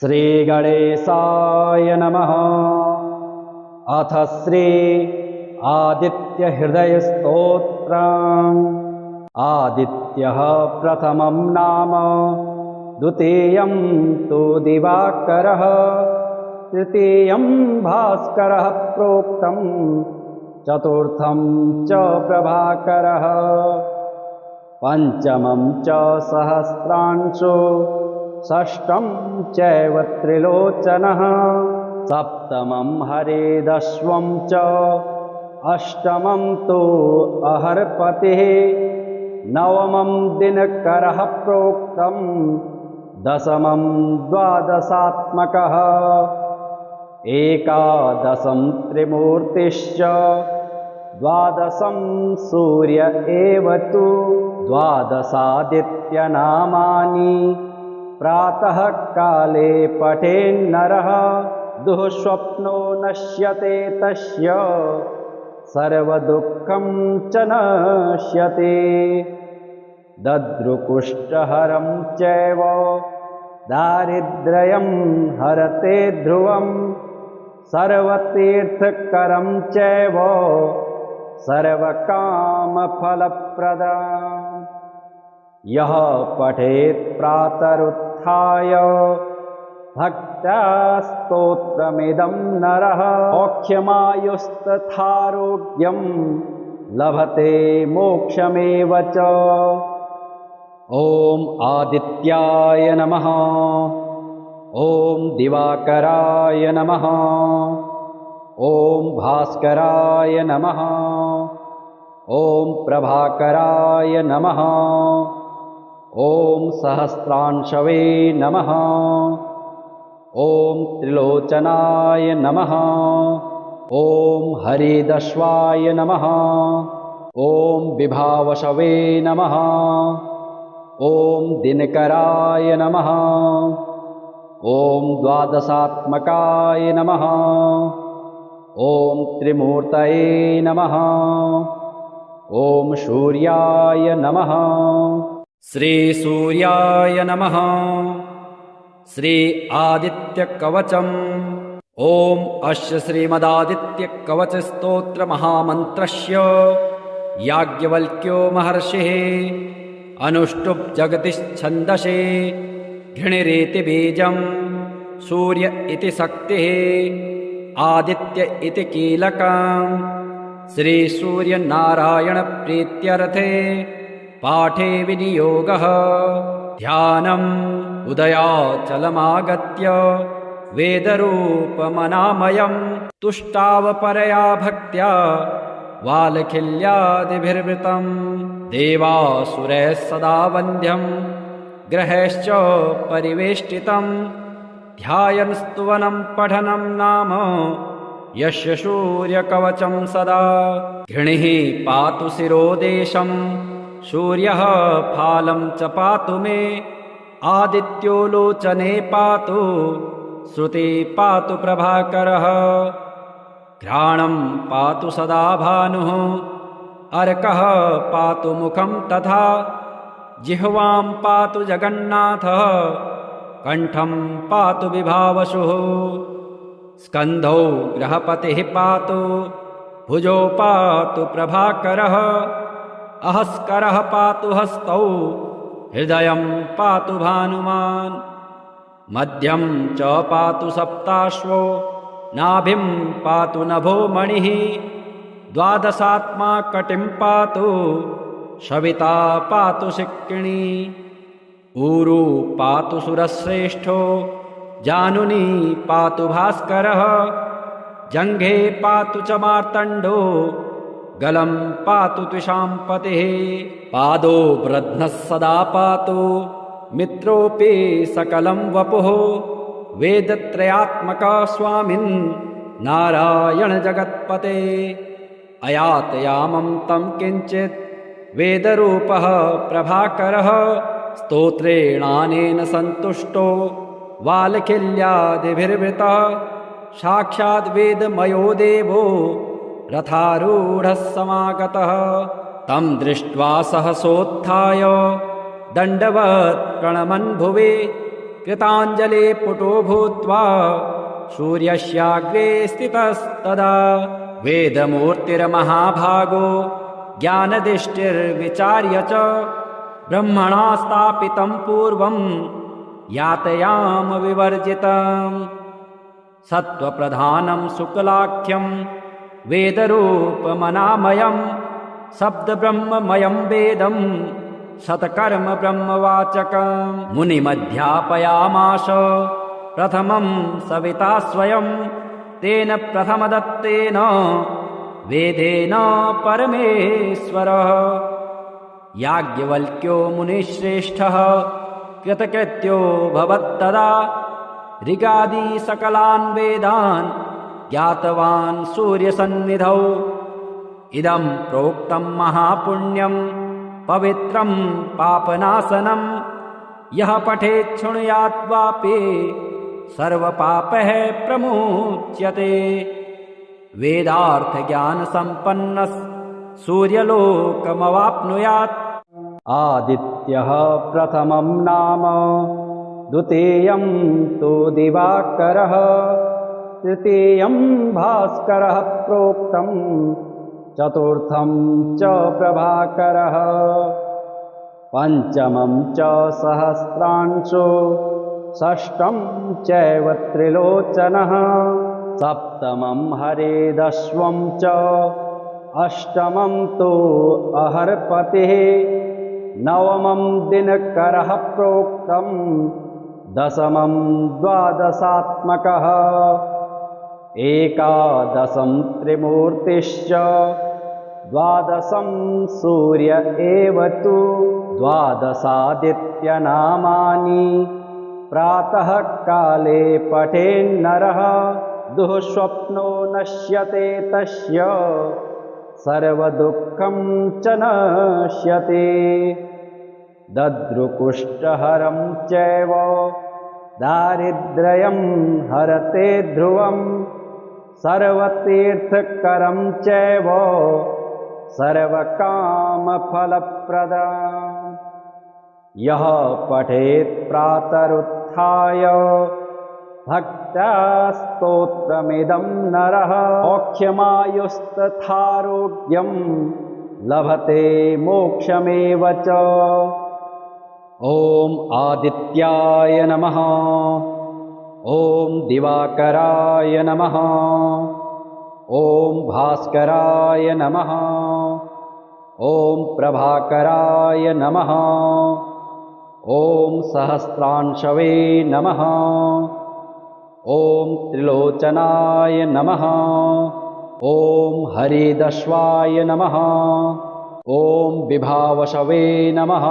श्रीगणेशाय नमः। अथ श्री आदित्यहृदयस्तोत्रम्। आदित्यः प्रथमं नाम, द्वितीयं तु दिवाकरः, तृतीयं भास्करः प्रोक्तं, चतुर्थं च प्रभाकरः, पंचमं च सहस्रांशो, षष्ठं चैव त्रिलोचनः, सप्तमं हरिदश्वं च, अष्टमं तु अहर्पतिः, नवमं दिनकरः प्रोक्तं, दशमं द्वादशात्मकः, एकादशं त्रिमूर्तिश्च, द्वादशं सूर्य एव तु, द्वादशादित्यनामानि प्रातः काले पठेन्नरः, दुःस्वप्नो नश्यते तस्य, सर्वदुःखं च नश्यते। दद्रुकुष्ठहरं चैव दारिद्र्यं हरते ध्रुवं, सर्वतीर्थकरं चैव सर्वकामफलप्रदम्। यः पठेत् प्रातरुत्थाय भक्त्या स्तोत्रमिदं नरः, मोक्षमायुस्तथारोग्यं लभते मोक्षमेव च। ॐ आदित्याय नमः। ॐ दिवाकराय नमः। ॐ भास्कराय नमः। ॐ प्रभाकराय नमः। ॐ सहस्रांशवे नमः। ॐ त्रिलोचनाय नमः। ॐ हरिदश्वाय नमः। ॐ विभावशवे नमः। ॐ दिनकराय नमः। ॐ द्वादशात्मकाय नमः। ॐ त्रिमूर्तये नमः। ॐ सूर्याय नमः। श्री सूर्याय नमः। श्री आदित्यकवचम्। ॐ अस्य श्रीमदादित्यकवचस्तोत्रमहामन्त्रस्य याज्ञवल्क्यो महर्षिः अनुष्टुप् जगतिश्छन्दसे घृणिरेति बीजं, सूर्य इति शक्तिः, आदित्य इति कीलकं। श्रीसूर्यनारायणप्रीत्यर्थे पाठे विनियोगः। ध्यानम् उदयाचलमागत्य वेदरूपमनामयं, तुष्टावपरया भक्त्या वालखिल्यादिभिर्वृतं। देवासुरैः सदा वन्द्यं, ग्रहैश्च परिवेष्टितं, ध्यायन् स्तुवनं पठनं नाम यस्य सूर्यकवचं सदा। घृणिः पातु शिरोदेशं, सूर्यः फालं च पातु मे, आदित्यो लोचने पातु, श्रुति पातु प्रभाकरः। घ्राणं पातु सदा भानुः, अर्कः पातु मुखं तथा, जिह्वां पातु जगन्नाथः, कण्ठं पातु विभावसुः। स्कन्धौ गृहपतिः पातु, भुजौ पातु प्रभाकरः, अहस्करः पातु हस्तौ, हृदयं पातु भानुमान्। मध्यं च पातु सप्ताश्वो, नाभिं पातु नभो मणिः, द्वादशात्मा कटिं पातु, सविता पातु शिक्किणी। ऊरू पातु सुरश्रेष्ठो, जानुनी पातु भास्करः, जङ्घे पातु च मार्तण्डो, गलं पातु त्विषाम्पतिः। पादो वृध्नः सदा पातु, मित्रोऽपि सकलं वपुः, वेदत्रयात्मका स्वामिन् नारायण जगत्पते। अयातयामं तं किञ्चित् वेदरूपः प्रभाकरः, स्तोत्रेणानेन सन्तुष्टो वालखिल्यादिभिर्वृतः। साक्षाद् वेदमयो देवो रथारूढः समागतः। तं दृष्ट्वा सहसोत्थाय दण्डवत् प्रणमन् भुवि, कृताञ्जले पुटो भूत्वा सूर्यस्याग्रे स्थितस्तदा वेदमूर्तिर्महाभागो ज्ञानदृष्टिर्विचार्य च ब्रह्मणा स्थापितं पूर्वं यातयामविवर्जितम् सत्त्वप्रधानं शुक्लाख्यं वेदरूपमनामयं शब्दब्रह्ममयं वेदं शतकर्म ब्रह्मवाचकं मुनिमध्यापयामास प्रथमं सविता स्वयं तेन प्रथमदत्तेन वेदेन परमेश्वरः याज्ञवल्क्यो मुनिश्रेष्ठः कृतकृत्यो भवत्तदा ऋगादि सकलान् वेदान् ज्ञातवान् सूर्यसन्निधौ इदं प्रोक्तं महापुण्यं पवित्रं पापनाशनं यः पठेत् शृणुयात् वापि सर्वपापैः प्रमुच्यते वेदार्थज्ञानसम्पन्नः सूर्यलोकमवाप्नुयात् आदित्यः प्रथमं नाम द्वितीयं तु दिवाकरः तृतीयं भास्करः प्रोक्तं चतुर्थं च प्रभाकरः पंचमं च सहस्रांशो षष्ठं चैव त्रिलोचनः सप्तमं हरेदश्वं च अष्टमं तु अहर्पतिः नवमं दिनकरः प्रोक्तं दशमं द्वादशात्मकः एकादशं त्रिमूर्तिश्च द्वादशं सूर्य एव तु द्वादशादित्यनामानि प्रातः काले पठेन्नरः दुःस्वप्नो नश्यते तस्य सर्वदुःखं च नश्यते दद्रुकुष्ठहरं चैव दारिद्र्यं हरते ध्रुवं सर्वतीर्थकरं चैव सर्वकामफलप्रदम् यः पठेत् प्रातरुत्थाय भक्त्या स्तोत्रमिदं नरः औख्यमायुस्तथारोग्यं लभते मोक्षमेव च ॐ आदित्याय नमः ॐ दिवाकराय नमः ॐ भास्कराय नमः ॐ प्रभाकराय नमः ॐ सहस्रांशवे नमः ॐ त्रिलोचनाय नमः ॐ हरिदश्वाय नमः ॐ विभावशवे नमः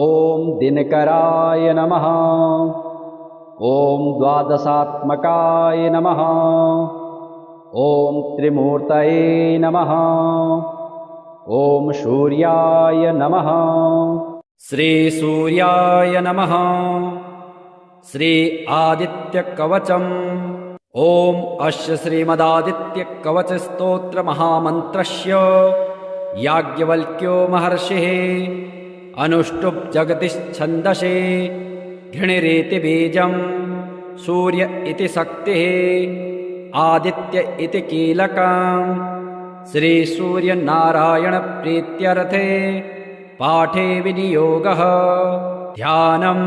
ॐ दिनकराय नमः ॐ द्वादशात्मकाय नमः ॐ त्रिमूर्तये नमः ॐ सूर्याय नमः श्रीसूर्याय नमः श्री आदित्यकवचम् ॐ अस्य श्रीमदादित्यकवचस्तोत्रमहामन्त्रस्य याज्ञवल्क्यो महर्षिः अनुष्टुप् जगतिश्छन्दसे घृणिरेति बीजं सूर्य इति शक्तिः आदित्य इति कीलकम् श्रीसूर्यनारायणप्रीत्यर्थे पाठे विनियोगः ध्यानम्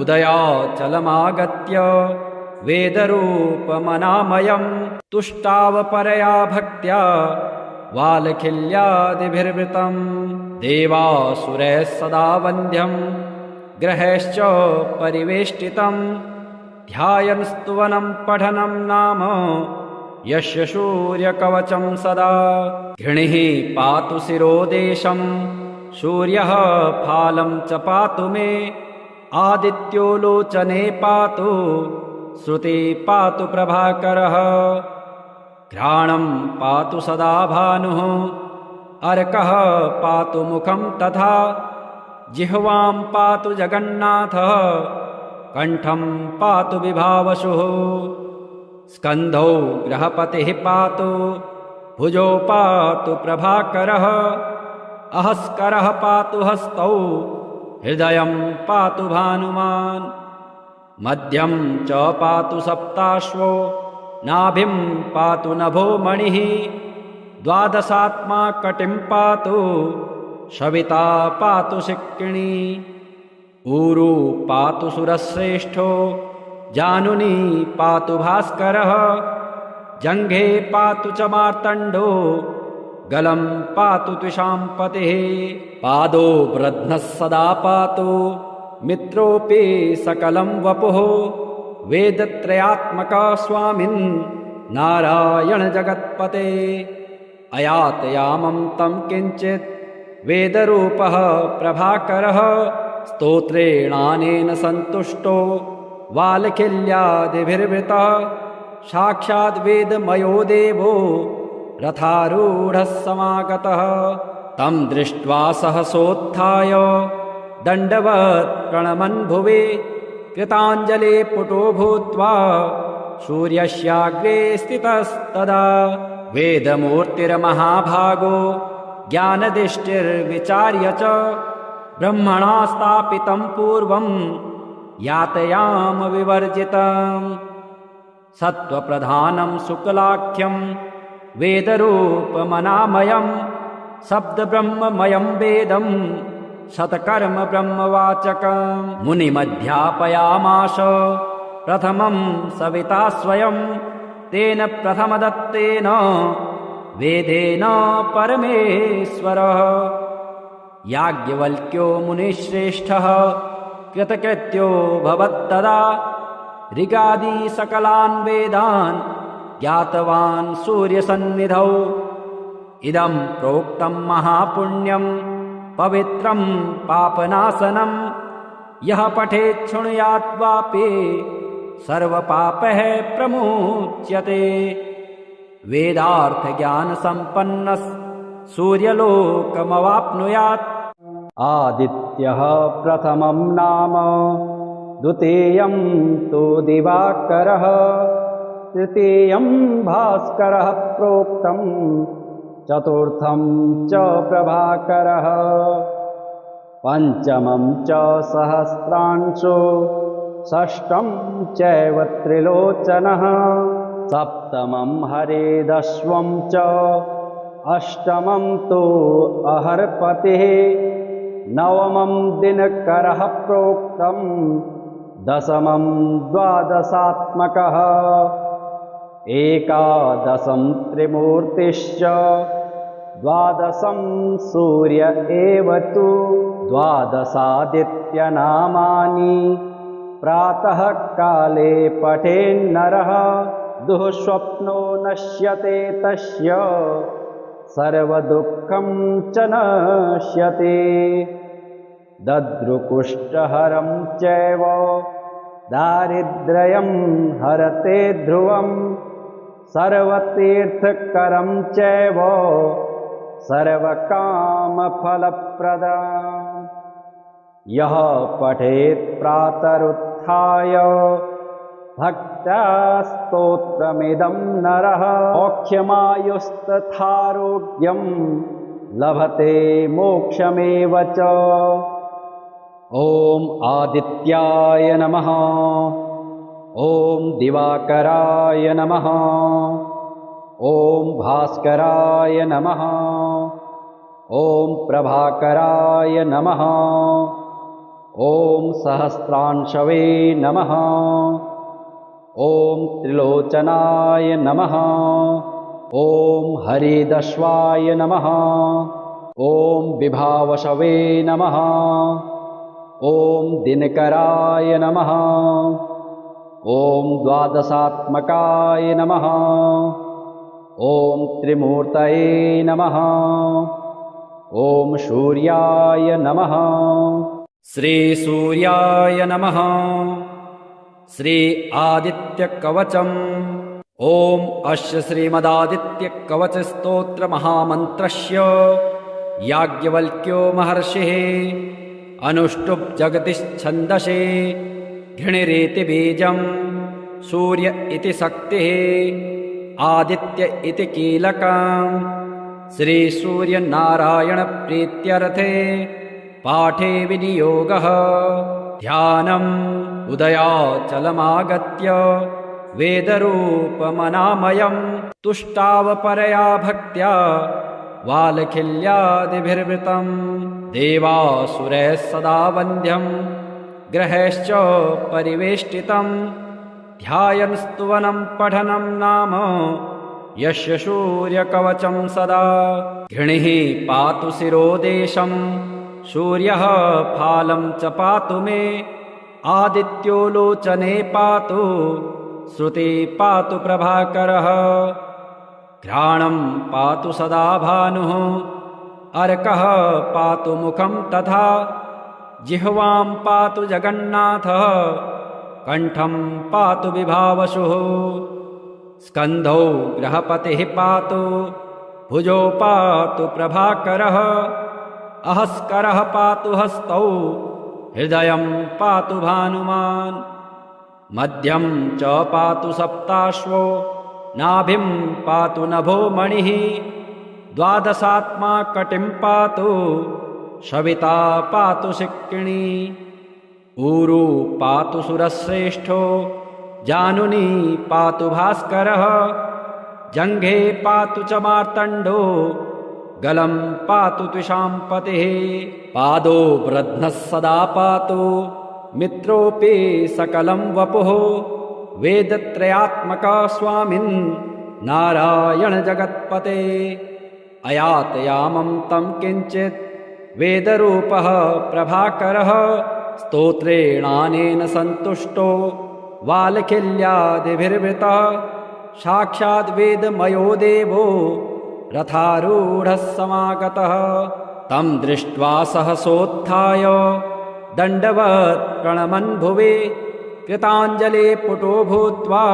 उदयाचलमागत्य वेदरूपमनामयं तुष्टावपरया भक्त्या वालखिल्यादिभिर्वृतं देवासुरैः सदा वन्द्यं ग्रहैश्च परिवेष्टितं ध्यायन् स्तुवनं पठनं नाम यस्य सूर्यकवचं सदा घृणिः पातु शिरोदेशं सूर्यः फालं च पातु मे आदित्यो लोचने पातु श्रुति पातु प्रभाकरः घ्राणं पातु सदा भानुः अर्कः पातु मुखं तथा जिह्वां पातु जगन्नाथः कंठं पातु विभावसुः स्कन्धौ ग्रहपतिः पातु भुजौ पातु प्रभाकरः अहस्करः पातु हस्तौ हृदयं पातु भानुमान् मध्यं च पातु सप्ताश्वो नाभिं पातु नभो मणिः द्वादशात्मा कटिं पातु सविता पातु शिक्किणी ऊरू पातु सुरश्रेष्ठो जानुनी पातु भास्करः जङ्घे पातु च मार्तण्डो गलं पातु त्विषाम्पतिः पादो वृध्नः सदा पातु मित्रोऽपि सकलं वपुः वेदत्रयात्मका स्वामिन् नारायण जगत्पते अयातयामं तं किञ्चित् वेदरूपः प्रभाकरः स्तोत्रेणानेन सन्तुष्टो वालखिल्यादिभिर्वृतः साक्षाद् वेदमयो देवो रथारूढः समागतः तं दृष्ट्वा सहसोत्थाय दण्डवत् प्रणमन् भुवि कृताञ्जले पुटो भूत्वा सूर्यस्याग्रे स्थितस्तदा वेदमूर्तिर्महाभागो ज्ञानदृष्टिर्विचार्य च ब्रह्मणा स्थापितं पूर्वं यातयाम विवर्जितम् सत्त्वप्रधानं शुक्लाख्यं वेदरूपमनामयं शब्दब्रह्ममयं वेदं शतकर्म ब्रह्मवाचकं मुनिमध्यापयामास प्रथमं सविता स्वयं तेन प्रथमदत्तेन वेदेन परमेश्वरः याज्ञवल्क्यो मुनिश्रेष्ठः कृतकृत्यो भवत्तदा ऋगादि सकलान् वेदान् ज्ञातवान् सूर्यसन्निधौ इदं प्रोक्तं महापुण्यं पवित्रं पापनाशनं यः पठेत् शृणुयात् वापि सर्वपापः प्रमुच्यते वेदार्थज्ञानसम्पन्नः सूर्यलोकमवाप्नुयात् आदित्यः प्रथमं नाम द्वितीयं तु दिवाकरः तृतीयं भास्करः प्रोक्तं चतुर्थं च प्रभाकरः पंचमं च सहस्रांशो षष्ठं चैव त्रिलोचनः सप्तमं हरेदश्वं च अष्टमं तु अहर्पतिः नवमं दिनकरः प्रोक्तं दशमं द्वादशात्मकः एकादशं त्रिमूर्तिश्च द्वादशं सूर्य एव तु द्वादशादित्यनामानि प्रातः काले पठेन्नरः दुःस्वप्नो नश्यते तस्य सर्वदुःखं च नश्यते दद्रुकुष्ठहरं चैव दारिद्र्यं हरते ध्रुवं सर्वतीर्थकरं चैव सर्वकामफलप्रदम् यः पठेत् प्रातरुत्थाय भक्त्या स्तोत्रमिदं नरः मोक्षमायुस्तथारोग्यं लभते मोक्षमेव च ॐ आदित्याय नमः ॐ दिवाकराय नमः ॐ भास्कराय नमः ॐ प्रभाकराय नमः ॐ सहस्रांशवे नमः ॐ त्रिलोचनाय नमः ॐ हरिदश्वाय नमः ॐ विभावशवे नमः ॐ दिनकराय नमः ॐ द्वादशात्मकाय नमः ॐ त्रिमूर्तये नमः ॐ सूर्याय नमः श्रीसूर्याय नमः श्री आदित्यकवचम् ॐ अस्य श्रीमदादित्यकवचस्तोत्रमहामन्त्रस्य याज्ञवल्क्यो महर्षिः अनुष्टुप् जगतिश्छन्दसे घृणिरेति बीजं सूर्य इति शक्तिः आदित्य इति कीलकम् श्रीसूर्यनारायणप्रीत्यर्थे पाठे विनियोगः ध्यानम् उदयाचलमागत्य वेदरूपमनामयम् तुष्टावपरया भक्त्या वालखिल्यादिभिर्वृतम् देवासुरैः सदा वन्द्यम् ग्रहैश्च परिवेष्टितम् ध्यायन् स्तुवनं पठनं नाम यस्य सूर्यकवचं सदा घृणिः पातु शिरोदेशं सूर्यः फालं च पातु मे आदित्यो लोचने पातु श्रुते पातु प्रभाकरः घ्राणं पातु सदा भानुः अर्कः पातु मुखं तथा जिह्वां पातु जगन्नाथः कण्ठं पातु विभावसुः स्कन्धौ ग्रहपतिः पातु भुजौ पातु प्रभाकरः अहस्करः पातु हस्तौ हृदयं पातु भानुमान् मध्यं च पातु सप्ताश्वो नाभिं पातु नभो मणिः द्वादशात्मा कटिं पातु सविता पातु शिक्किणी ऊरू पातु सुरश्रेष्ठो जानुनी पातु भास्करः जङ्घे पातु च मार्तण्डो गलं पातु त्विषाम्पतिः पादो वृध्नः सदा पातु मित्रोऽपि सकलं वपुः वेदत्रयात्मका स्वामिन् नारायण जगत्पते अयातयामं तं किञ्चित् वेदरूपः प्रभाकरः स्तोत्रेणानेन सन्तुष्टो वालखिल्यादिभिर्वृतः साक्षाद् वेदमयो देवो रथारूढः समागतः तं दृष्ट्वा सहसोत्थाय दण्डवत् प्रणमन् भुवि कृताञ्जले पुटो भूत्वा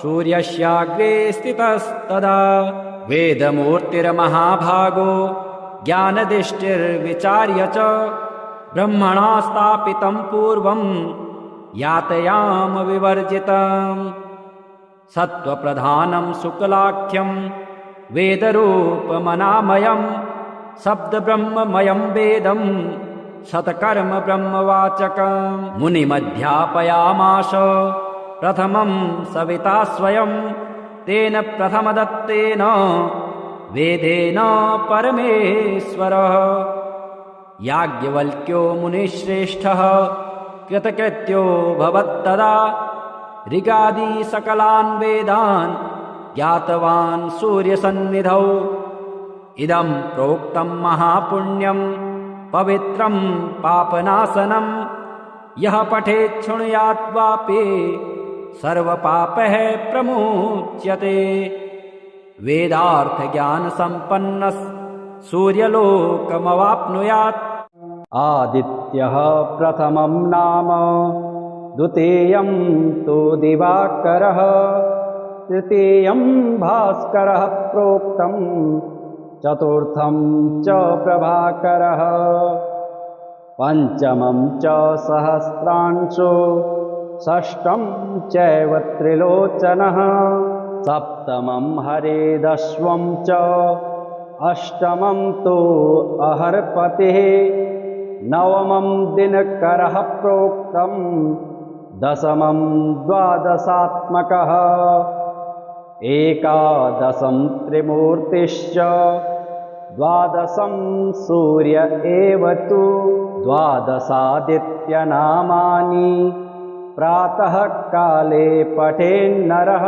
सूर्यस्याग्रे स्थितस्तदा वेदमूर्तिर्महाभागो ज्ञानदिष्टिर्विचार्य च ब्रह्मणा स्थापितं पूर्वं यातयाम विवर्जितं सत्त्वप्रधानं शुक्लाख्यं वेदरूपमनामयं शब्दब्रह्ममयं वेदं शतकर्म ब्रह्मवाचकं मुनिमध्यापयामास प्रथमं सविता स्वयं तेन प्रथमदत्तेन वेदेन परमेश्वरः याज्ञवल्क्यो मुनिश्रेष्ठः कृतकृत्यो भवत्तदा ऋगादि सकलान् वेदान् ज्ञातवान् सूर्यसन्निधौ इदं प्रोक्तं महापुण्यं पवित्रं पापनाशनं यः पठेत् शृणुयात् वापि सर्वपापैः प्रमुच्यते वेदार्थज्ञानसम्पन्नः सूर्यलोकमवाप्नुयात् आदित्यः प्रथमं नाम द्वितीयं तु दिवाकरः तृतीयं भास्करः प्रोक्तं चतुर्थं च प्रभाकरः पञ्चमं च सहस्रांशो षष्ठं चैव त्रिलोचनः सप्तमं हरेदश्वं च अष्टमं तु अहर्पतिः नवमं दिनकरः प्रोक्तं दशमं द्वादशात्मकः एकादशं त्रिमूर्तिश्च द्वादशं सूर्य एव तु द्वादशादित्यनामानि प्रातः काले पठेन्नरः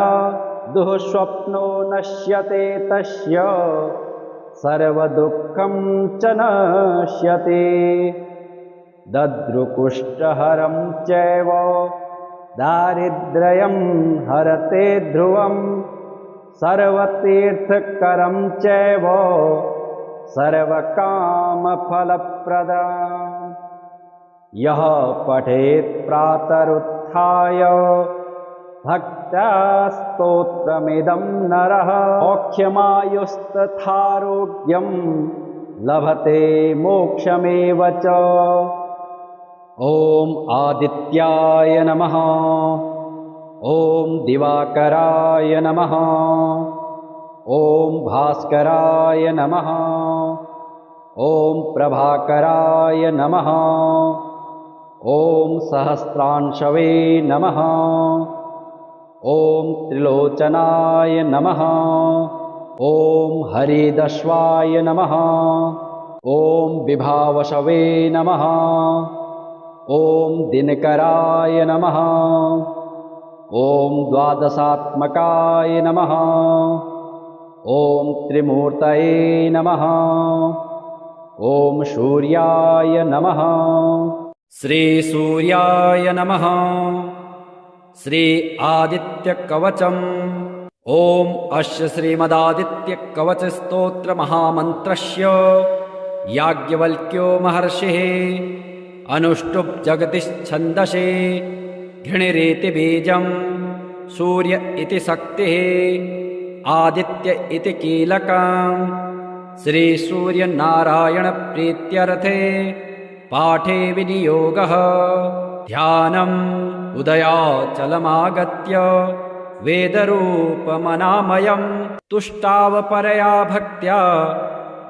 दुःस्वप्नो नश्यते तस्य सर्वदुःखं च नश्यते दद्रुकुष्ठहरं चैव दारिद्र्यं हरते ध्रुवं सर्वतीर्थकरं चैव सर्वकामफलप्रदम् यः पठेत् प्रातरुत्थाय भक्त्या स्तोत्रमिदं नरः औख्यमायुस्तथारोग्यं लभते मोक्षमेव च ॐ आदित्याय नमः ॐ दिवाकराय नमः ॐ भास्कराय नमः ॐ प्रभाकराय नमः। ॐ सहस्रांशवे नमः। ॐ त्रिलोचनाय नमः। ॐ हरिदश्वाय नमः। ॐ विभावशवे नमः। ॐ दिनकराय नमः। ॐ द्वादशात्मकाय नमः। ॐ त्रिमूर्तये नमः। ॐ सूर्याय नमः। श्रीसूर्याय नमः। श्री आदित्यकवचम्। ॐ अस्य श्रीमदादित्यकवचस्तोत्रमहामन्त्रस्य याज्ञवल्क्यो महर्षिः अनुष्टुप् जगतिश्छन्दसे घृणिरेति बीजं सूर्य इति शक्तिः आदित्य इति कीलकम् श्रीसूर्यनारायणप्रीत्यर्थे पाठे विनियोगः ध्यानम् उदयाचलमागत्य वेदरूपमनामयम् तुष्टावपरया भक्त्या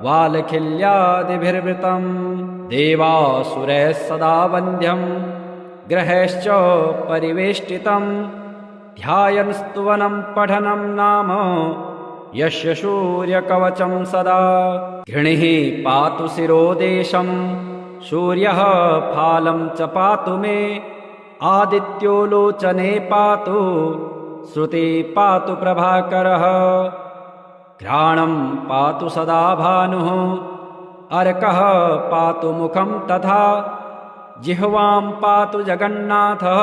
वालखिल्यादिभिर्वृतम् देवासुरैः सदा वन्द्यम् ग्रहैश्च परिवेष्टितम् ध्यायन् स्तुवनं पठनं नाम यस्य सूर्यकवचं सदा घृणिः पातु शिरोदेशं सूर्यः फालं च पातु मे आदित्यो लोचने पातु श्रुति पातु प्रभाकरः घ्राणं पातु सदा भानुः अर्कः पातु मुखं तथा जिह्वां पातु जगन्नाथः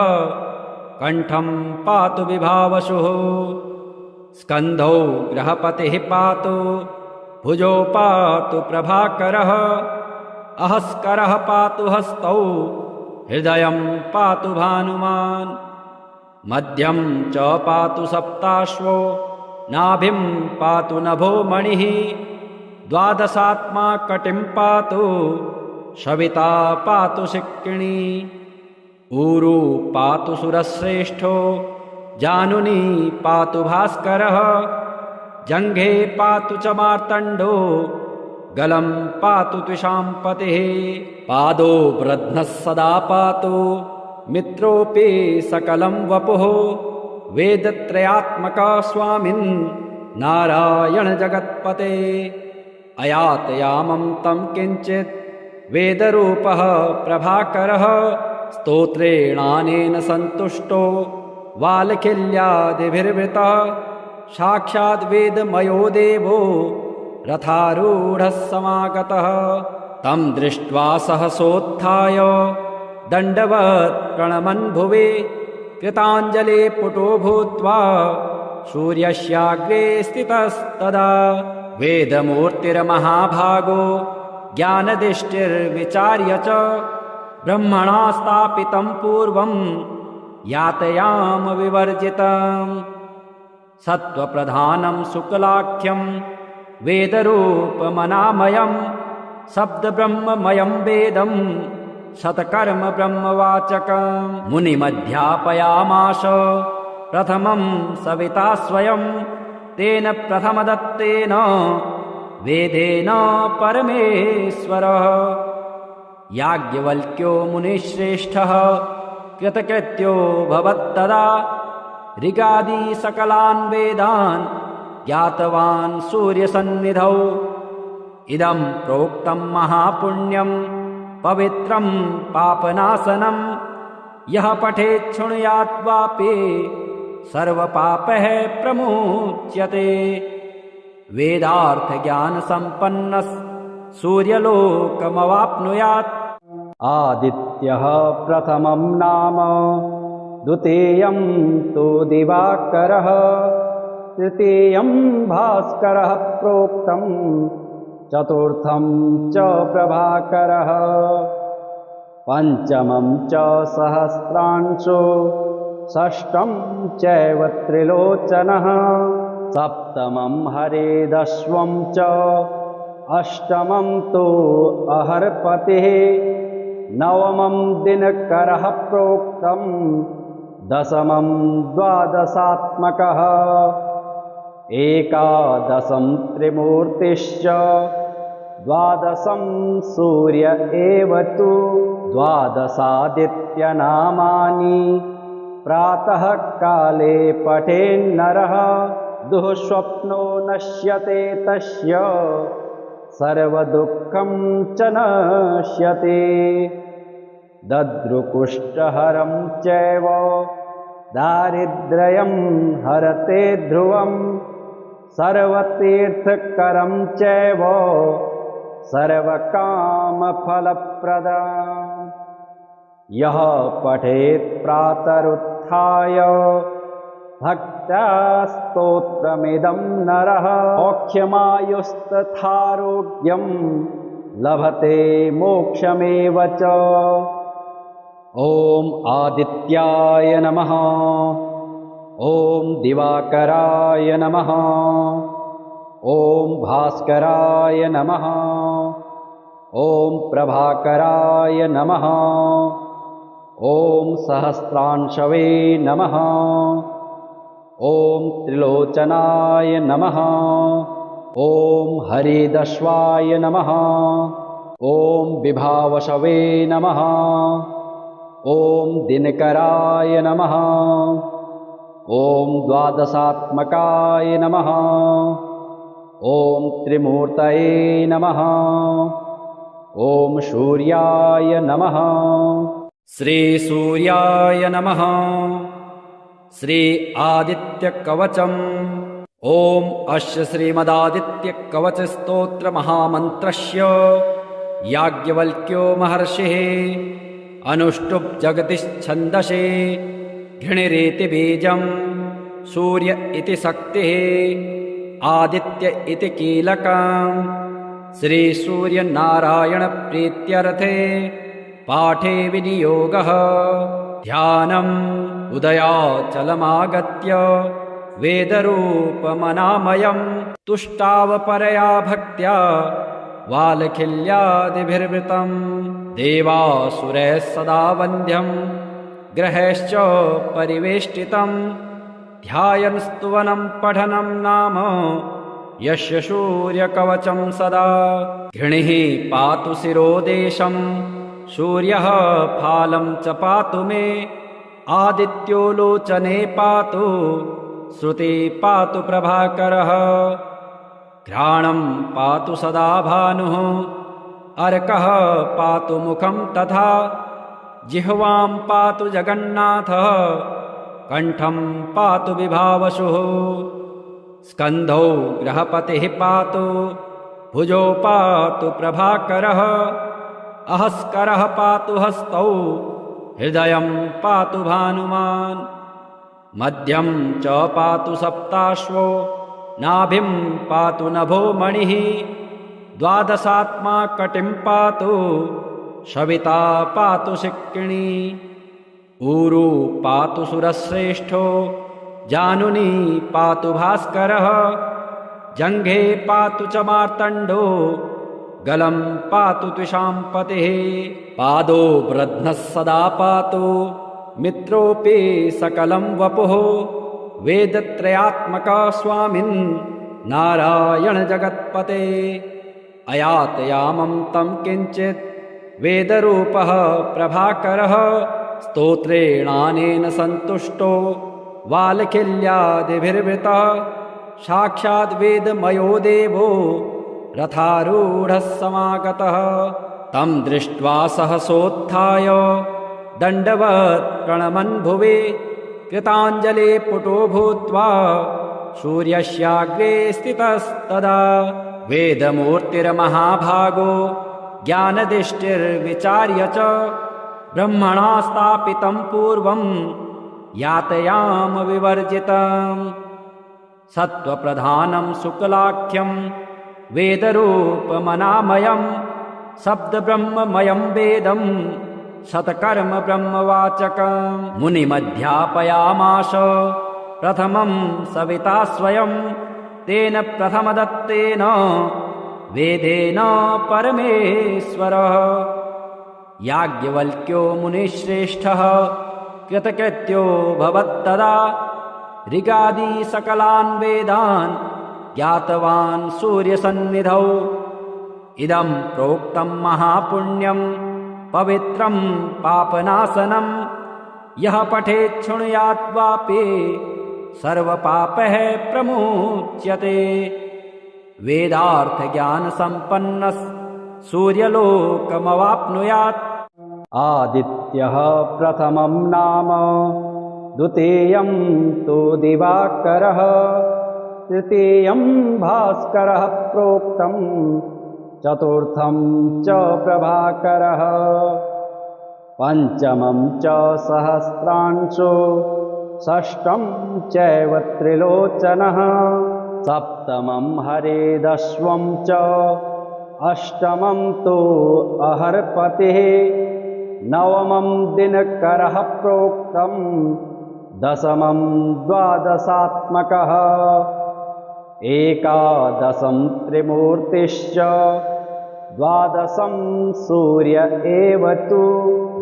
कण्ठं पातु विभावसुः स्कन्धौ ग्रहपतिः पातु भुजौ पातु प्रभाकरः अहस्करः पातु हस्तौ हृदयं पातु भानुमान् मध्यं च पातु सप्ताश्वो नाभिं पातु नभो मणिः द्वादशात्मा कटिं पातु सविता पातु शिक्किणी ऊरू पातु सुरश्रेष्ठो जानुनी पातु भास्करः जङ्घे पातु च मार्तण्डो गलं पातु त्विषाम्पतिः पादो वृध्नः सदा पातु मित्रोऽपि सकलं वपुः वेदत्रयात्मका स्वामिन् नारायण जगत्पते अयातयामं तं किञ्चित् वेदरूपः प्रभाकरः स्तोत्रेणानेन सन्तुष्टो वालखिल्यादिभिर्वृतः साक्षाद् वेदमयो देवो रथारूढः समागतः तं दृष्ट्वा सहसोत्थाय दण्डवत् प्रणमन् भुवि कृताञ्जले पुटो भूत्वा सूर्यस्याग्रे स्थितस्तदा वेदमूर्तिर्महाभागो ज्ञानदृष्टिर्विचार्य च ब्रह्मणा स्थापितं पूर्वं यातयाम विवर्जितम् सत्त्वप्रधानं शुक्लाख्यं वेदरूपमनामयं शब्दब्रह्ममयं वेदं शतकर्म ब्रह्मवाचकम् मुनिमध्यापयामास प्रथमं सविता स्वयं तेन प्रथमदत्तेन वेदेन परमेश्वरः याज्ञवल्क्यो मुनिश्रेष्ठः कृतकृत्यो भवत्तदा ऋगादि सकलान् वेदान् ज्ञातवान् सूर्यसन्निधौ इदं प्रोक्तं महापुण्यं पवित्रं पापनाशनं यः पठेत् शृणुयात् वापि सर्वपापः प्रमुच्यते वेदार्थज्ञानसम्पन्नः सूर्यलोकमवाप्नुयात् आदित्यः प्रथमं नाम द्वितीयं तु दिवाकरः तृतीयं भास्करः प्रोक्तं चतुर्थं च प्रभाकरः पञ्चमं च सहस्रांशो षष्ठं चैव त्रिलोचनः सप्तमं हरेदश्वं च अष्टमं तु अहर्पतिः नवमं दिनकरः प्रोक्तं दशमं द्वादशात्मकः एकादशं त्रिमूर्तिश्च द्वादशं सूर्य एव तु द्वादशादित्यनामानि प्रातः काले पठेन्नरः दुःस्वप्नो नश्यते तस्य सर्वदुःखं च नश्यते दद्रुकुष्ठहरं चैव दारिद्र्यं हरते ध्रुवं सर्वतीर्थकरं चैव सर्वकामफलप्रदम् यः पठेत् प्रातरुत्थाय भक्त्या स्तोत्रमिदं नरः मोक्षमायुस्तथारोग्यं लभते मोक्षमेव च। ॐ आदित्याय नमः। ॐ दिवाकराय नमः। ॐ भास्कराय नमः। ॐ प्रभाकराय नमः। ॐ सहस्रांशवे नमः। ॐ त्रिलोचनाय नमः। ॐ हरिदश्वाय नमः। ॐ विभावशवे नमः। ॐ दिनकराय नमः। ॐ द्वादशात्मकाय नमः। ॐ त्रिमूर्तये नमः। ॐ सूर्याय नमः। श्रीसूर्याय नमः। श्री आदित्यकवचम्। ॐ अस्य श्रीमदादित्यकवचस्तोत्रमहामन्त्रस्य याज्ञवल्क्यो महर्षिः अनुष्टुप् जगतिश्छन्दसे घृणिरेति बीजं सूर्य इति शक्तिः आदित्य इति कीलकम् श्रीसूर्यनारायणप्रीत्यर्थे पाठे विनियोगः ध्यानम् उदयाचलमागत्य वेदरूपमनामयम् तुष्टावपरया भक्त्या वालखिल्यादिभिर्वृतम् देवासुरैः सदा वन्द्यम् ग्रहैश्च परिवेष्टितम् ध्यायन् स्तुवनं पठनं नाम यस्य सूर्यकवचं सदा घृणिः पातु शिरोदेशं सूर्यः फालं च पातु मे आदित्यो लोचने पातु श्रुति पातु प्रभाकरः घ्राणं पातु सदा भानुः अर्कः पातु मुखं तथा जिह्वां पातु जगन्नाथः कण्ठं पातु विभावसुः स्कन्धौ ग्रहपतिः पातु भुजौ पातु प्रभाकरः अहस्करः पातु हस्तौ हृदयं पातु भानुमान् मध्यं च पातु सप्ताश्वो नाभिं पातु नभो मणिः द्वादशात्मा कटिं पातु सविता पातु शिक्किणी ऊरु पातु सुरश्रेष्ठो जानुनी पातु भास्करः जङ्घे पातु च मार्तण्डो गलं पातु त्विषाम्पतिः पादो वृध्नः सदा पातु मित्रोऽपि सकलं वपुः वेदत्रयात्मका स्वामिन् नारायण जगत्पते अयातयामं तं किञ्चित् वेदरूपः प्रभाकरः स्तोत्रेणानेन सन्तुष्टो वालखिल्यादिभिर्वृतः साक्षाद् वेदमयो देवो रथारूढः समागतः तं दृष्ट्वा सहसोत्थाय दण्डवत् प्रणमन् भुवि कृताञ्जले पुटो भूत्वा सूर्यस्याग्रे स्थितस्तदा वेदमूर्तिर्महाभागो ज्ञानदृष्टिर्विचार्य च ब्रह्मणा स्थापितं पूर्वं यातयाम विवर्जितम् सत्त्वप्रधानं शुक्लाख्यं वेदरूपमनामयं शब्दब्रह्ममयं वेदं शतकर्म ब्रह्मवाचकम् मुनिमध्यापयामास प्रथमं सविता स्वयं तेन प्रथमदत्तेन वेदेन परमेश्वरः याज्ञवल्क्यो मुनिश्रेष्ठः कृतकृत्यो भवत्तदा ऋगादि सकलान् वेदान् ज्ञातवान् सूर्यसन्निधौ इदं प्रोक्तं महापुण्यं पवित्रं पापनाशनं यः पठेत् शृणुयात् वापि सर्वपापैः प्रमुच्यते। वेदार्थज्ञानसम्पन्नः सूर्यलोकमवाप्नुयात्। आदित्यः प्रथमं नाम द्वितीयं तु दिवाकरः तृतीयं भास्करः प्रोक्तं चतुर्थं च प्रभाकरः पंचमं च सहस्रांशो षष्ठं चैव त्रिलोचनः सप्तमं हरिदश्वं च अष्टमं तु अहर्पतिः नवमं दिनकरः प्रोक्तं दशमं द्वादशात्मकः एकादशं त्रिमूर्तिश्च द्वादशं सूर्य एव तु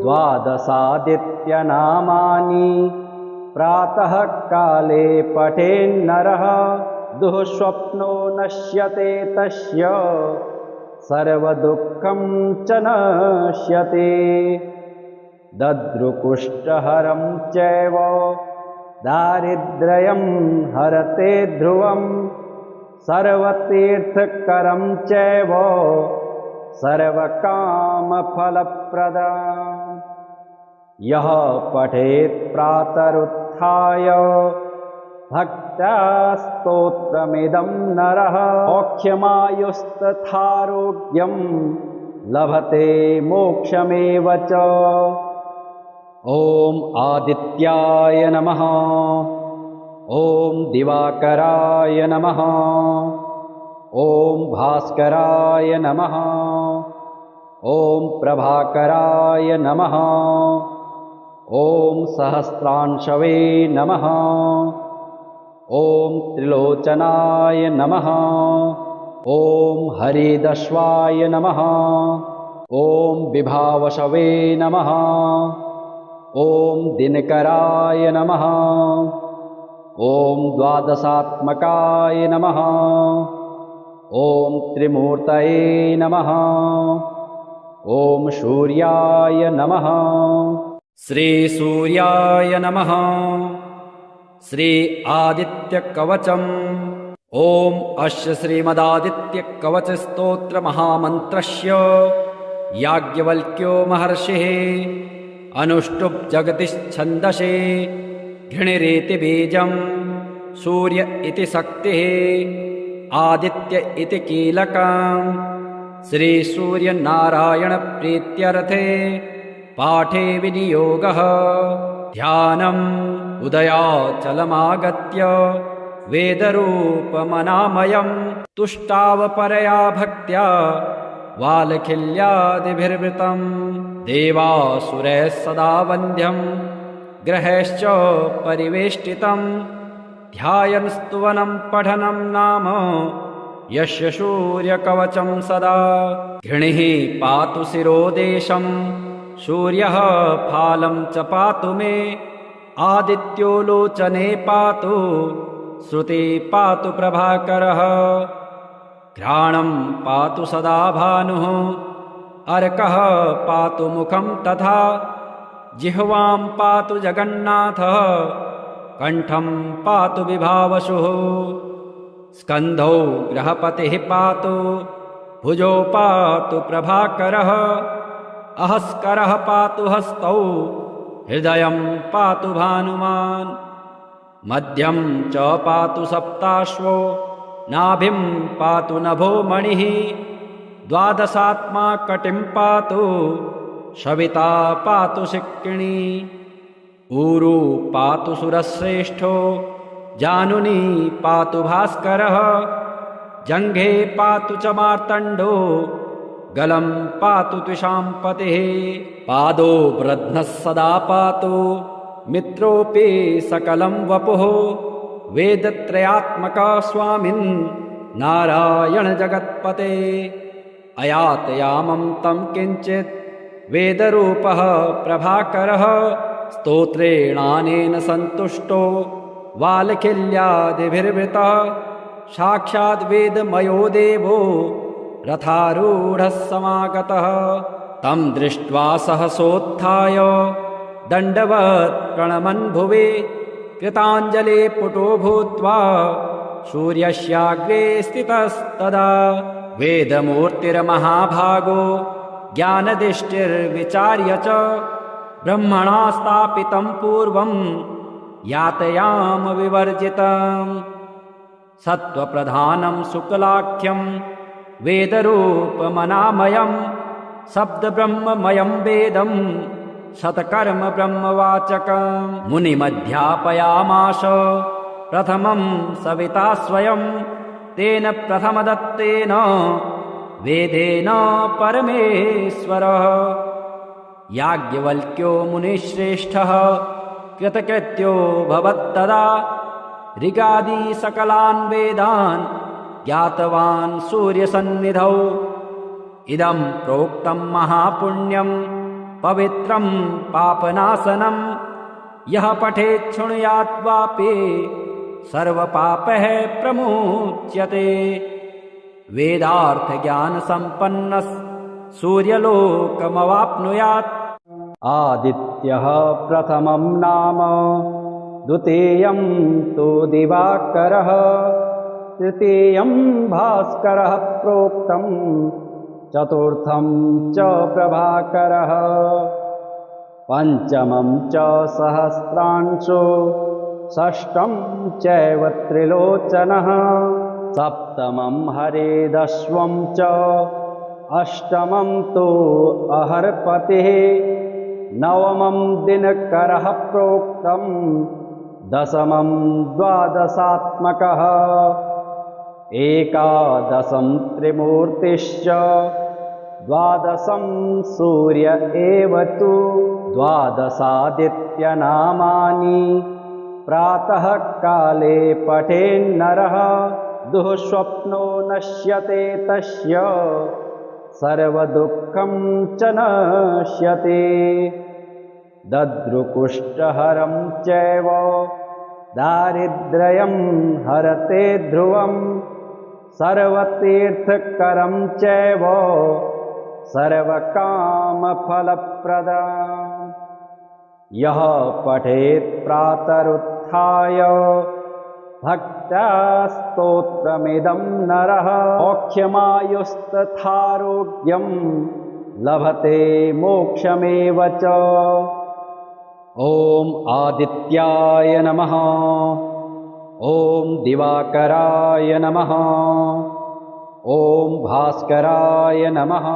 द्वादशादित्यनामानि प्रातः काले पठेन्नरः दुःस्वप्नो नश्यते तस्य सर्वदुःखं च नश्यते। दद्रुकुष्ठहरं चैव दारिद्र्यं हरते ध्रुवं सर्वतीर्थकरं चैव सर्वकामफलप्रदम् यः पठेत् प्रातरुत्थाय भक्त्या स्तोत्रमिदं नरः मोक्षमायुस्तथारोग्यं लभते मोक्षमेव च। ॐ आदित्याय नमः। ॐ दिवाकराय नमः। ॐ भास्कराय नमः। ॐ प्रभाकराय नमः। ॐ सहस्रांशवे नमः। ॐ त्रिलोचनाय नमः। ॐ हरिदश्वाय नमः। ॐ विभावशवे नमः। ॐ दिनकराय नमः। ॐ द्वादशात्मकाय नमः। ॐ त्रिमूर्तये नमः। ॐ सूर्याय नमः। श्रीसूर्याय नमः। श्री आदित्यकवचम्। ॐ अस्य श्रीमदादित्यकवचस्तोत्रमहामन्त्रस्य याज्ञवल्क्यो महर्षिः अनुष्टुप् जगतिश्छन्दसे घृणिरेति बीजं सूर्य इति शक्तिः आदित्य इति कीलकम् श्रीसूर्यनारायणप्रीत्यर्थे पाठे विनियोगः ध्यानम् उदयाचलमागत्य वेदरूपमनामयम् तुष्टावपरया भक्त्या वालखिल्यादिभिर्वृतम् देवासुरैः सदा वन्द्यम् ग्रहैश्च परिवेष्टितम् ध्यायन् स्तुवनं पठनं नाम यस्य सूर्यकवचं सदा घृणिः पातु शिरोदेशम् सूर्यः फालं च पातु मे आदित्यो लोचने पातु श्रुति पातु प्रभाकरः घ्राणं पातु सदा भानुः अर्कः पातु मुखं तथा जिह्वां पातु जगन्नाथः कंठं पातु विभावसुः स्कन्धौ ग्रहपतिः पातु भुजौ पातु प्रभाकरः अहस्करः पातु हस्तौ हृदयं पातु भानुमान् मध्यं च पातु सप्ताश्वो नाभिं पातु नभो मणिः द्वादशात्मा कटिं पातु सविता पातु शिक्किणी ऊरू पातु सुरश्रेष्ठो जानुनी पातु भास्करः जङ्घे पातु च मार्तण्डो गलं पातु त्विषाम्पतिः पादो वृध्नः सदा पातु मित्रोऽपि सकलं वपुः वेदत्रयात्मका स्वामिन् नारायण जगत्पते अयातयामं तं किञ्चित् वेदरूपः प्रभाकरः स्तोत्रेणानेन सन्तुष्टो वालखिल्यादिभिर्वृतः साक्षाद् वेदमयो देवो रथारूढः समागतः तं दृष्ट्वा सहसोत्थाय दण्डवत् प्रणमन् भुवि कृताञ्जलि पुटो भूत्वा सूर्यस्याग्रे स्थितस्तदा वेदमूर्तिर्महाभागो ज्ञानदृष्टिर्विचार्य च ब्रह्मणा स्थापितं पूर्वं यातयाम विवर्जितम् सत्त्वप्रधानं शुक्लाख्यं वेदरूपमनामयं शब्दब्रह्ममयं वेदं शतकर्म ब्रह्मवाचकं मुनिमध्यापयामास प्रथमं सविता स्वयं तेन प्रथमदत्तेन वेदेन परमेश्वरः याज्ञवल्क्यो मुनिश्रेष्ठः कृतकृत्यो भवत्तदा ऋगादि सकलान् वेदान् ज्ञातवान् सूर्यसन्निधौ इदं प्रोक्तं महापुण्यं पवित्रं पापनाशनं यः पठेत् शृणुयात् वापि सर्वपापः प्रमुच्यते वेदार्थज्ञानसम्पन्नः सूर्यलोकमवाप्नुयात् आदित्यः प्रथमं नाम द्वितीयं तु दिवाकरः तृतीयं भास्करः प्रोक्तं चतुर्थं च प्रभाकरः पंचमं च सहस्रांशो षष्ठं चैव त्रिलोचनः सप्तमं हरेदश्वं च अष्टमं तु अहर्पतिः नवमं दिनकरः प्रोक्तं दशमं द्वादशात्मकः एकादशं त्रिमूर्तिश्च द्वादशं सूर्य एव तु द्वादशादित्यनामानि प्रातः काले पठेन्नरः दुःस्वप्नो नश्यते तस्य सर्वदुःखं च नश्यते दद्रुकुष्ठहरं चैव दारिद्र्यं हरते ध्रुवं सर्वतीर्थकरं चैव सर्वकामफलप्रदम् यः पठेत् प्रातरुत्थाय भक्त्या स्तोत्रमिदं नरः मोक्षमायुस्तथारोग्यं लभते मोक्षमेव च ॐ आदित्याय नमः ॐ दिवाकराय नमः ॐ भास्कराय नमः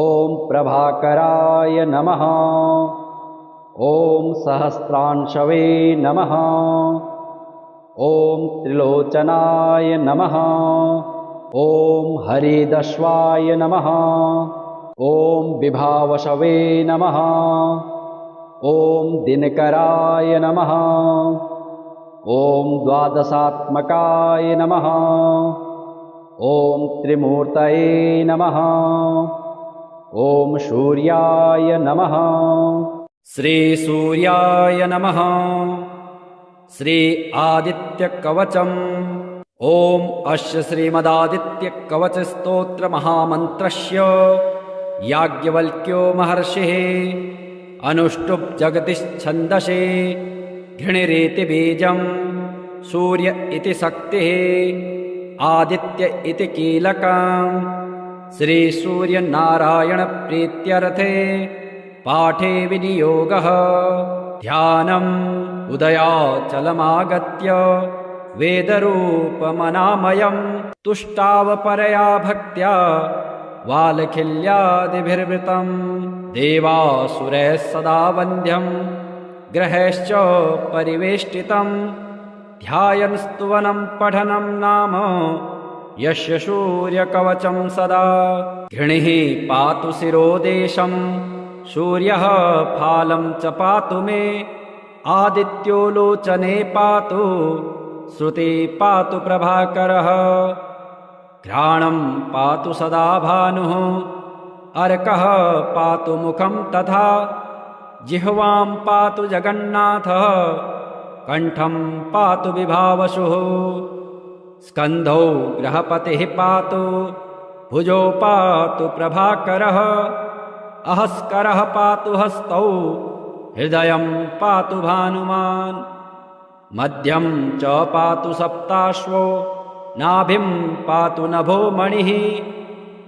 ॐ प्रभाकराय नमः ॐ सहस्रांशवे नमः ॐ त्रिलोचनाय नमः ॐ हरिदश्वाय नमः ॐ विभावशवे नमः ॐ दिनकराय नमः ॐ द्वादशात्मकाय नमः ॐ त्रिमूर्तये नमः ॐ सूर्याय नमः श्रीसूर्याय नमः श्री आदित्यकवचम् ॐ अस्य श्रीमदादित्यकवचस्तोत्रमहामन्त्रस्य याज्ञवल्क्यो महर्षिः अनुष्टुप् जगतिश्छन्दसे घृणिरेति बीजं सूर्य इति शक्तिः आदित्य इति कीलकम् श्रीसूर्यनारायणप्रीत्यर्थे पाठे विनियोगः ध्यानम् उदयाचलमागत्य वेदरूपमनामयं तुष्टावपरया भक्त्या वालखिल्यादिभिर्वृतं देवासुरैः सदा वन्द्यं ग्रहैश्च परिवेष्टितं ध्यायन् स्तुवनं पठनं नाम यस्य सूर्यकवचं सदा घृणिः पातु शिरोदेशं सूर्यः फालं च पातु मे आदित्यो लोचने पातु श्रुति पातु प्रभाकरः घ्राणं पातु सदा भानुः अर्कः पातु मुखं तथा जिह्वां पातु जगन्नाथः कण्ठं पातु विभावसुः स्कन्धौ ग्रहपतिः पातु भुजौ पातु प्रभाकरः अहस्करः पातु हस्तौ हृदयं पातु भानुमान् मध्यं च पातु सप्ताश्वो नाभिं पातु नभो मणिः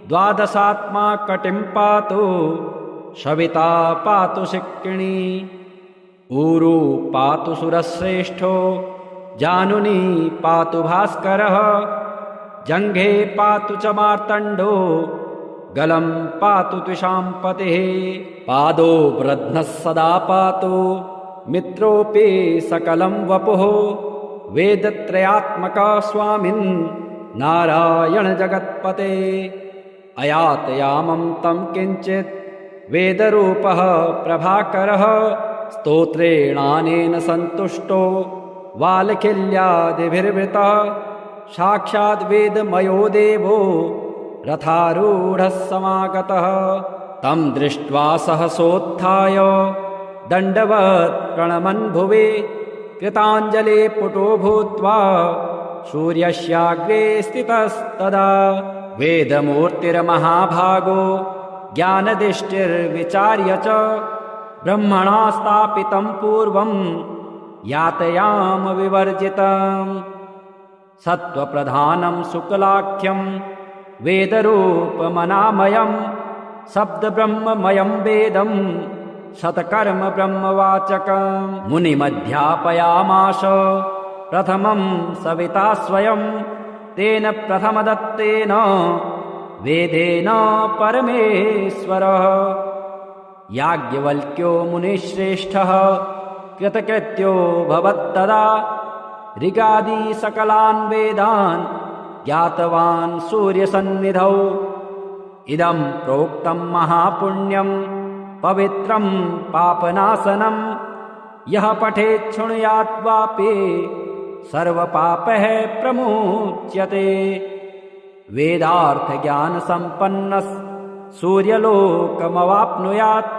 द्वादशात्मा कटिं पातु सविता पातु शिक्किणी ऊरू पातु सुरश्रेष्ठो जानुनी पातु भास्करः जङ्घे पातु च मार्तण्डो गलं पातु त्विषाम्पतिः पादो वृध्नः सदा पातु मित्रोऽपि सकलं वपुः वेदत्रयात्मका स्वामिन् नारायण जगत्पते अयातयामं तं किञ्चित् वेदरूपः प्रभाकरः स्तोत्रेणानेन सन्तुष्टो वालखिल्यादिभिर्वृतः साक्षाद् वेदमयो देवो रथारूढः समागतः तं दृष्ट्वा सहसोत्थाय दण्डवत् प्रणमन् भुवि कृताञ्जले पुटो भूत्वा सूर्यस्याग्रे स्थितस्तदा वेदमूर्तिर्महाभागो ज्ञानदिष्टिर्विचार्य च ब्रह्मणा स्थापितं पूर्वं यातयाम विवर्जितम् सत्त्वप्रधानं शुक्लाख्यं वेदरूपमनामयं शब्दब्रह्ममयं वेदं शतकर्म ब्रह्मवाचकं मुनिमध्यापयामास प्रथमं सविता स्वयं तेन प्रथमदत्तेन वेदेन परमेश्वरः याज्ञवल्क्यो मुनिश्रेष्ठः कृतकृत्यो भवत्तदा ऋगादि सकलान् वेदान् ज्ञातवान् सूर्यसन्निधौ इदं प्रोक्तं महापुण्यं पवित्रं पापनाशनं यः पठेत् शृणुयात् वापि सर्वपापः प्रमुच्यते वेदार्थज्ञानसम्पन्नः सूर्यलोकमवाप्नुयात्